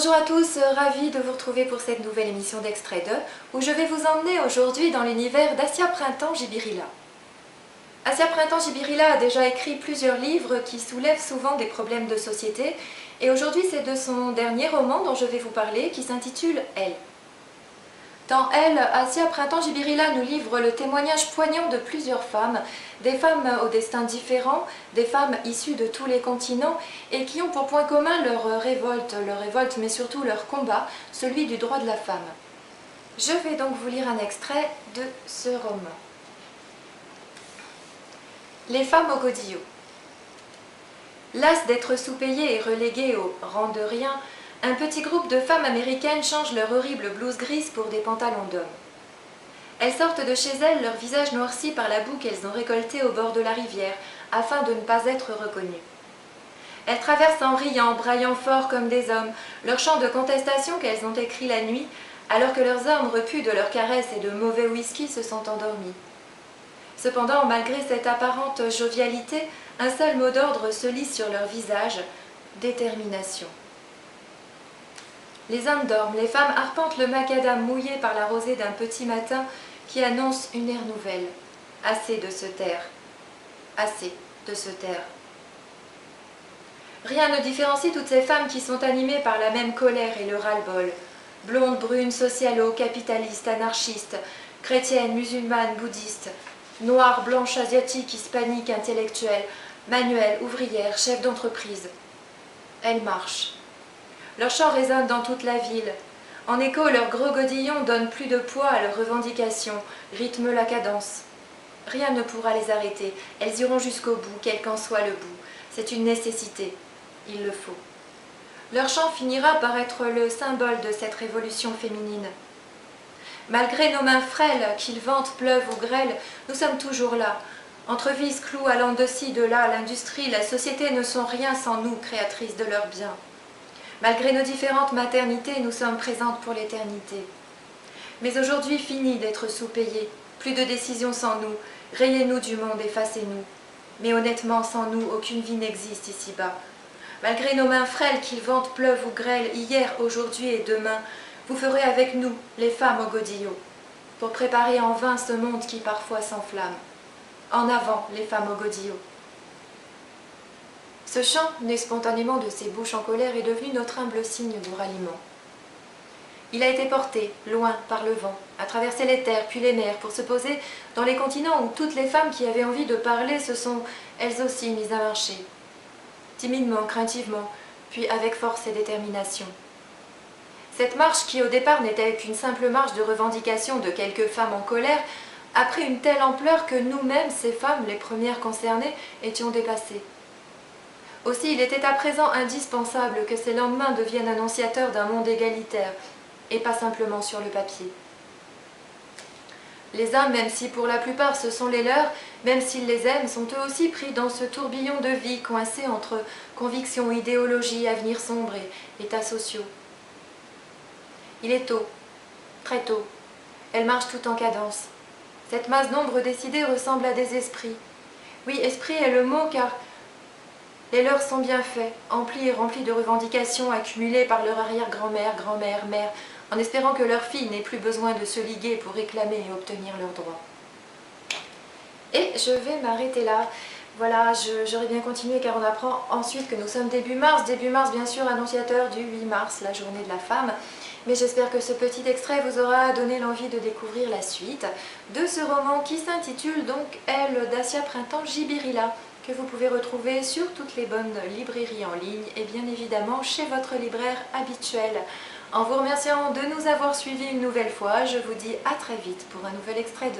Bonjour à tous, ravie de vous retrouver pour cette nouvelle émission d'Extrait 2 où je vais vous emmener aujourd'hui dans l'univers d'Assia Printemps Jibirila. Assia Printemps Jibirila a déjà écrit plusieurs livres qui soulèvent souvent des problèmes de société et aujourd'hui c'est de son dernier roman dont je vais vous parler qui s'intitule Elle. Dans Elle, Assia Printemps Jibirila nous livre le témoignage poignant de plusieurs femmes, des femmes au destin différent, des femmes issues de tous les continents et qui ont pour point commun leur révolte mais surtout leur combat, celui du droit de la femme. Je vais donc vous lire un extrait de ce roman. Les femmes au godillot. Las d'être sous-payées et reléguées au rang de rien, un petit groupe de femmes américaines changent leur horrible blouse grise pour des pantalons d'hommes. Elles sortent de chez elles, leur visage noirci par la boue qu'elles ont récoltée au bord de la rivière, afin de ne pas être reconnues. Elles traversent en riant, braillant fort comme des hommes, leur chant de contestation qu'elles ont écrit la nuit, alors que leurs hommes, repus de leurs caresses et de mauvais whisky, se sont endormis. Cependant, malgré cette apparente jovialité, un seul mot d'ordre se lit sur leur visage, détermination. Les hommes dorment, les femmes arpentent le macadam mouillé par la rosée d'un petit matin qui annonce une ère nouvelle. Assez de se taire. Assez de se taire. Rien ne différencie toutes ces femmes qui sont animées par la même colère et le ras-le-bol. Blondes, brunes, socialo, capitalistes, anarchistes, chrétiennes, musulmanes, bouddhistes, noires, blanches, asiatiques, hispaniques, intellectuelles, manuelles, ouvrières, chefs d'entreprise. Elles marchent. Leur chant résonne dans toute la ville. En écho, leurs gros godillons donnent plus de poids à leurs revendications, rythment la cadence. Rien ne pourra les arrêter. Elles iront jusqu'au bout, quel qu'en soit le bout. C'est une nécessité. Il le faut. Leur chant finira par être le symbole de cette révolution féminine. Malgré nos mains frêles, qu'il vente, pleuve ou grêle, nous sommes toujours là. Entre vis, clous, allant de ci, de là, l'industrie, la société ne sont rien sans nous, créatrices de leurs biens. Malgré nos différentes maternités, nous sommes présentes pour l'éternité. Mais aujourd'hui, fini d'être sous-payés. Plus de décisions sans nous. Rayez-nous du monde, effacez-nous. Mais honnêtement, sans nous, aucune vie n'existe ici-bas. Malgré nos mains frêles, qu'il vente, pleuve ou grêle, hier, aujourd'hui et demain, vous ferez avec nous, les femmes au godillot, pour préparer en vain ce monde qui parfois s'enflamme. En avant, les femmes au godillot. Ce chant, né spontanément de ces bouches en colère, est devenu notre humble signe de ralliement. Il a été porté, loin, par le vent, à traverser les terres puis les mers pour se poser dans les continents où toutes les femmes qui avaient envie de parler se sont, elles aussi, mises à marcher. Timidement, craintivement, puis avec force et détermination. Cette marche qui au départ n'était qu'une simple marche de revendication de quelques femmes en colère, a pris une telle ampleur que nous-mêmes, ces femmes, les premières concernées, étions dépassées. Aussi, il était à présent indispensable que ces lendemains deviennent annonciateurs d'un monde égalitaire, et pas simplement sur le papier. Les hommes, même si pour la plupart ce sont les leurs, même s'ils les aiment, sont eux aussi pris dans ce tourbillon de vie coincé entre convictions, idéologies, avenirs sombres et états sociaux. Il est tôt, très tôt. Elles marchent tout en cadence. Cette masse d'ombre décidée ressemble à des esprits. Oui, esprit est le mot car les leurs sont bien faits, emplis et remplis de revendications accumulées par leur arrière-grand-mère, grand-mère, mère, en espérant que leurs filles n'aient plus besoin de se liguer pour réclamer et obtenir leurs droits. Et je vais m'arrêter là. Voilà, j'aurais bien continué car on apprend ensuite que nous sommes début mars bien sûr annonciateur du 8 mars, la journée de la femme. Mais j'espère que ce petit extrait vous aura donné l'envie de découvrir la suite de ce roman qui s'intitule donc Elle d'Assia Printemps Jibirila, que vous pouvez retrouver sur toutes les bonnes librairies en ligne et bien évidemment chez votre libraire habituel. En vous remerciant de nous avoir suivis une nouvelle fois, je vous dis à très vite pour un nouvel extrait de